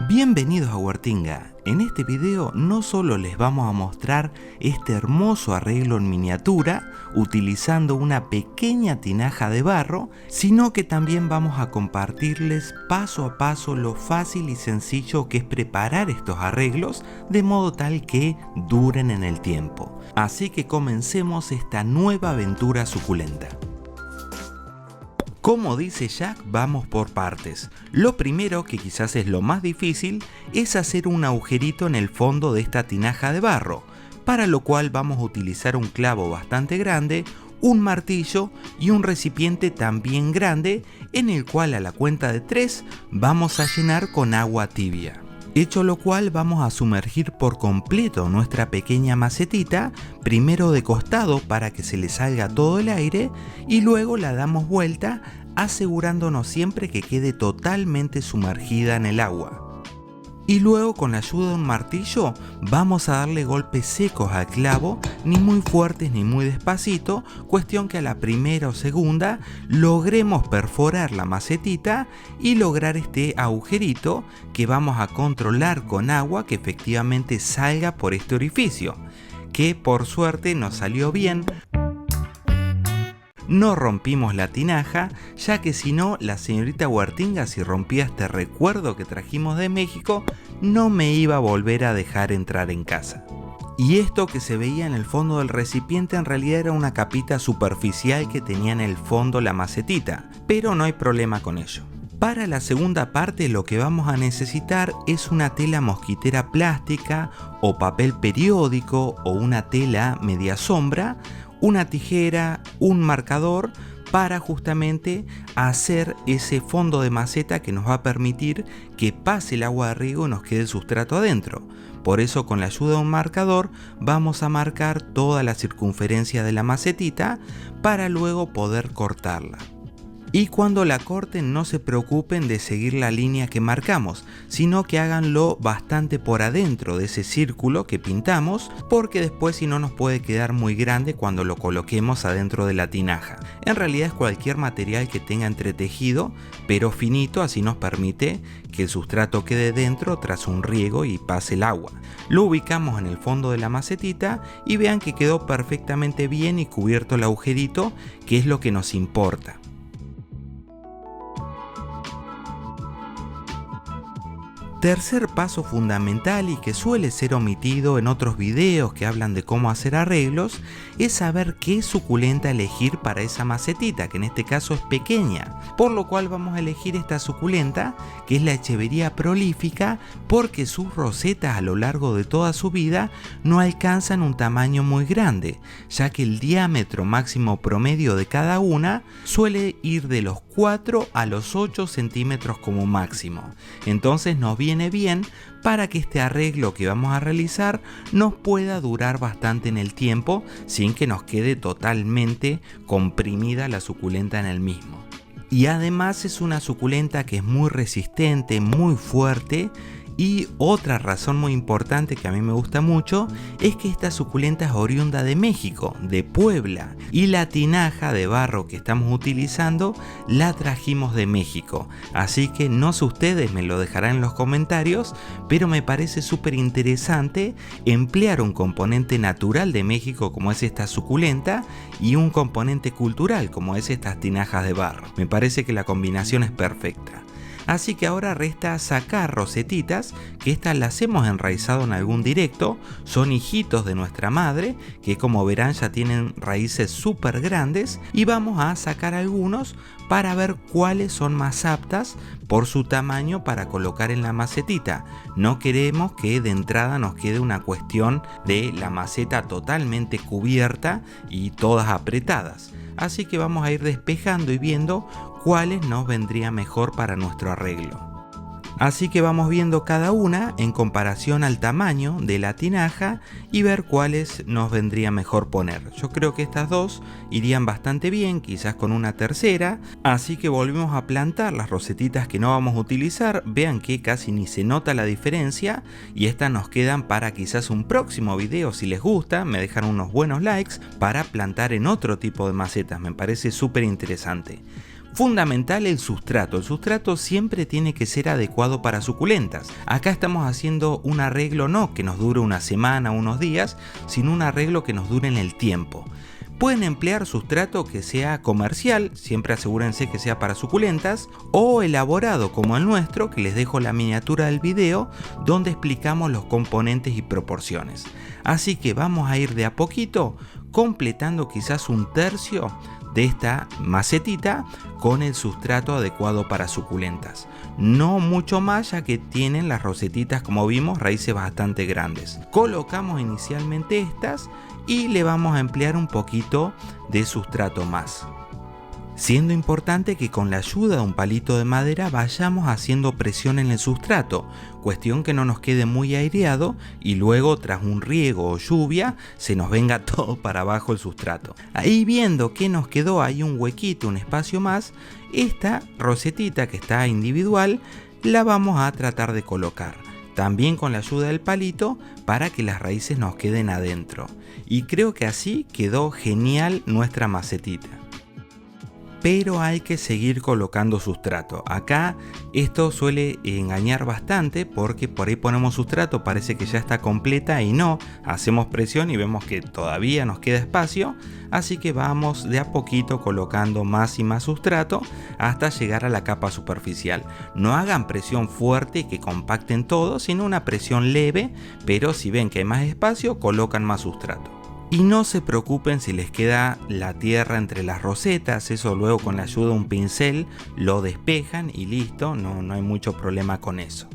Bienvenidos a Huertinga. En este video no solo les vamos a mostrar este hermoso arreglo en miniatura utilizando una pequeña tinaja de barro, sino que también vamos a compartirles paso a paso lo fácil y sencillo que es preparar estos arreglos de modo tal que duren en el tiempo. Así que comencemos esta nueva aventura suculenta. Como dice Jack, vamos por partes. Lo primero, que quizás es lo más difícil, es hacer un agujerito en el fondo de esta tinaja de barro, para lo cual vamos a utilizar un clavo bastante grande, un martillo y un recipiente también grande, en el cual a la cuenta de 3 vamos a llenar con agua tibia. Hecho lo cual, vamos a sumergir por completo nuestra pequeña macetita, primero de costado para que se le salga todo el aire y luego la damos vuelta, asegurándonos siempre que quede totalmente sumergida en el agua. Y luego, con la ayuda de un martillo, vamos a darle golpes secos al clavo, ni muy fuertes ni muy despacito, cuestión que a la primera o segunda logremos perforar la macetita y lograr este agujerito que vamos a controlar con agua que efectivamente salga por este orificio, que por suerte nos salió bien. No rompimos la tinaja, ya que si no, la señorita Huertinga, si rompía este recuerdo que trajimos de México, no me iba a volver a dejar entrar en casa. Y esto que se veía en el fondo del recipiente en realidad era una capita superficial que tenía en el fondo la macetita, pero no hay problema con ello. Para la segunda parte lo que vamos a necesitar es una tela mosquitera plástica o papel periódico o una tela media sombra, una tijera, un marcador para justamente hacer ese fondo de maceta que nos va a permitir que pase el agua de riego y nos quede el sustrato adentro. Por eso, con la ayuda de un marcador vamos a marcar toda la circunferencia de la macetita para luego poder cortarla. Y cuando la corten, no se preocupen de seguir la línea que marcamos, sino que háganlo bastante por adentro de ese círculo que pintamos, porque después si no nos puede quedar muy grande cuando lo coloquemos adentro de la tinaja. En realidad es cualquier material que tenga entretejido, pero finito, así nos permite que el sustrato quede dentro tras un riego y pase el agua. Lo ubicamos en el fondo de la macetita y vean que quedó perfectamente bien y cubierto el agujerito, que es lo que nos importa. Tercer paso fundamental y que suele ser omitido en otros videos que hablan de cómo hacer arreglos es saber qué suculenta elegir para esa macetita, que en este caso es pequeña, por lo cual vamos a elegir esta suculenta que es la Echeveria prolífica, porque sus rosetas a lo largo de toda su vida no alcanzan un tamaño muy grande, ya que el diámetro máximo promedio de cada una suele ir de los 4 a los 8 centímetros como máximo. Entonces nos viene bien para que este arreglo que vamos a realizar nos pueda durar bastante en el tiempo sin que nos quede totalmente comprimida la suculenta en el mismo. Y además es una suculenta que es muy resistente, muy fuerte. Y otra razón muy importante que a mí me gusta mucho es que esta suculenta es oriunda de México, de Puebla, y la tinaja de barro que estamos utilizando la trajimos de México. Así que no sé ustedes, me lo dejarán en los comentarios, pero me parece súper interesante emplear un componente natural de México como es esta suculenta y un componente cultural como es estas tinajas de barro. Me parece que la combinación es perfecta. Así que ahora resta sacar rosetitas, que estas las hemos enraizado en algún directo, son hijitos de nuestra madre, que como verán ya tienen raíces súper grandes, y vamos a sacar algunos para ver cuáles son más aptas por su tamaño para colocar en la macetita. No queremos que de entrada nos quede una cuestión de la maceta totalmente cubierta y todas apretadas. Así que vamos a ir despejando y viendo cuáles nos vendría mejor para nuestro arreglo. Así que vamos viendo cada una en comparación al tamaño de la tinaja y ver cuáles nos vendría mejor poner. Yo creo que estas dos irían bastante bien, quizás con una tercera. Así que volvemos a plantar las rosetitas que no vamos a utilizar. Vean que casi ni se nota la diferencia y estas nos quedan para quizás un próximo video. Si les gusta, me dejan unos buenos likes para plantar en otro tipo de macetas. Me parece súper interesante. Fundamental el sustrato siempre tiene que ser adecuado para suculentas. Acá estamos haciendo un arreglo no que nos dure una semana o unos días, sino un arreglo que nos dure en el tiempo. Pueden emplear sustrato que sea comercial, siempre asegúrense que sea para suculentas, o elaborado como el nuestro, que les dejo la miniatura del video donde explicamos los componentes y proporciones. Así que vamos a ir de a poquito completando quizás un tercio de esta macetita con el sustrato adecuado para suculentas. No mucho más, ya que tienen las rosetitas, como vimos, raíces bastante grandes. Colocamos inicialmente estas y le vamos a emplear un poquito de sustrato más. Siendo importante que con la ayuda de un palito de madera vayamos haciendo presión en el sustrato, cuestión que no nos quede muy aireado y luego tras un riego o lluvia se nos venga todo para abajo el sustrato. Ahí viendo que nos quedó ahí un huequito, un espacio más, esta rosetita que está individual la vamos a tratar de colocar. También con la ayuda del palito para que las raíces nos queden adentro. Y creo que así quedó genial nuestra macetita. Pero hay que seguir colocando sustrato. Acá esto suele engañar bastante porque por ahí ponemos sustrato, parece que ya está completa y no, hacemos presión y vemos que todavía nos queda espacio, así que vamos de a poquito colocando más y más sustrato hasta llegar a la capa superficial. No hagan presión fuerte y que compacten todo, sino una presión leve, pero si ven que hay más espacio, colocan más sustrato. Y no se preocupen si les queda la tierra entre las rosetas, eso luego con la ayuda de un pincel lo despejan y listo, no hay mucho problema con eso.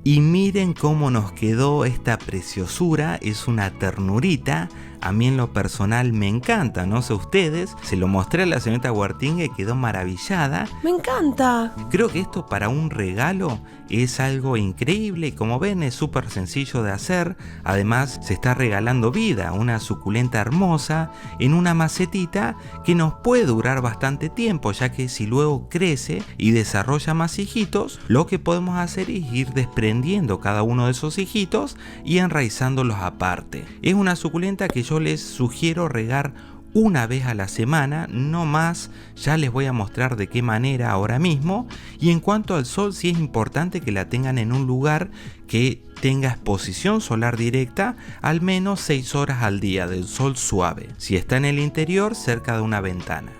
Y miren cómo nos quedó esta preciosura, es una ternurita. A mí en lo personal me encanta, no sé ustedes, se lo mostré a la señorita Huertinga y quedó maravillada. ¡Me encanta! Creo que esto para un regalo es algo increíble y como ven es súper sencillo de hacer. Además se está regalando vida, una suculenta hermosa en una macetita que nos puede durar bastante tiempo, ya que si luego crece y desarrolla más hijitos, lo que podemos hacer es ir desprendiendo cada uno de esos hijitos y enraizándolos aparte. Es una suculenta que yo les sugiero regar una vez a la semana, no más, ya les voy a mostrar de qué manera ahora mismo. Y en cuanto al sol, sí es importante que la tengan en un lugar que tenga exposición solar directa, al menos 6 horas al día del sol suave. Si está en el interior, cerca de una ventana.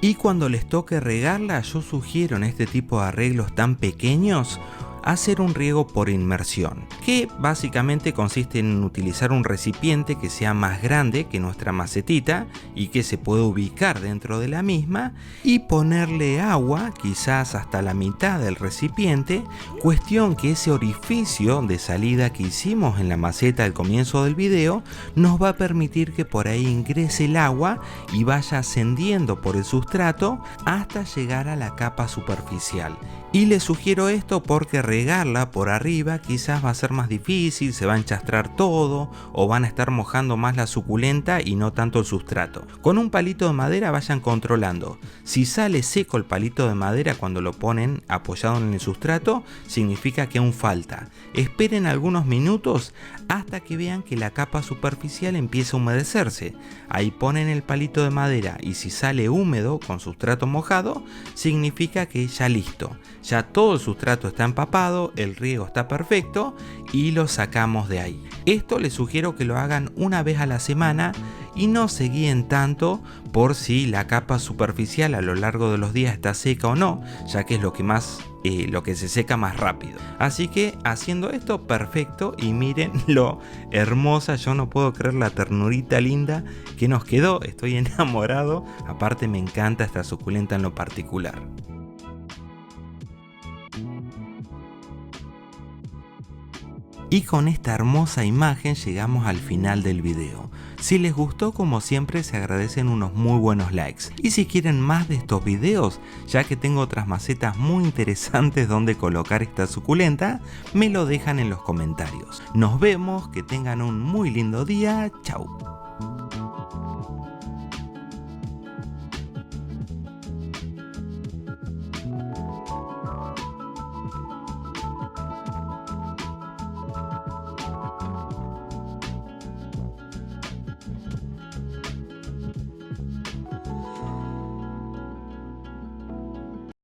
Y cuando les toque regarla, yo sugiero en este tipo de arreglos tan pequeños hacer un riego por inmersión, que básicamente consiste en utilizar un recipiente que sea más grande que nuestra macetita y que se puede ubicar dentro de la misma y ponerle agua, quizás hasta la mitad del recipiente, cuestión que ese orificio de salida que hicimos en la maceta al comienzo del video nos va a permitir que por ahí ingrese el agua y vaya ascendiendo por el sustrato hasta llegar a la capa superficial. Y les sugiero esto porque regarla por arriba quizás va a ser más difícil, se va a enchastrar todo o van a estar mojando más la suculenta y no tanto el sustrato. Con un palito de madera vayan controlando. Si sale seco el palito de madera cuando lo ponen apoyado en el sustrato, significa que aún falta. Esperen algunos minutos hasta que vean que la capa superficial empieza a humedecerse. Ahí ponen el palito de madera y si sale húmedo con sustrato mojado, significa que ya listo. Ya todo el sustrato está empapado, el riego está perfecto y lo sacamos de ahí. Esto les sugiero que lo hagan una vez a la semana y no se guíen tanto por si la capa superficial a lo largo de los días está seca o no, ya que es lo que se seca más rápido. Así que haciendo esto perfecto y miren lo hermosa, yo no puedo creer la ternurita linda que nos quedó, estoy enamorado, aparte me encanta esta suculenta en lo particular. Y con esta hermosa imagen llegamos al final del video. Si les gustó, como siempre, se agradecen unos muy buenos likes. Y si quieren más de estos videos, ya que tengo otras macetas muy interesantes donde colocar esta suculenta, me lo dejan en los comentarios. Nos vemos, que tengan un muy lindo día, chau.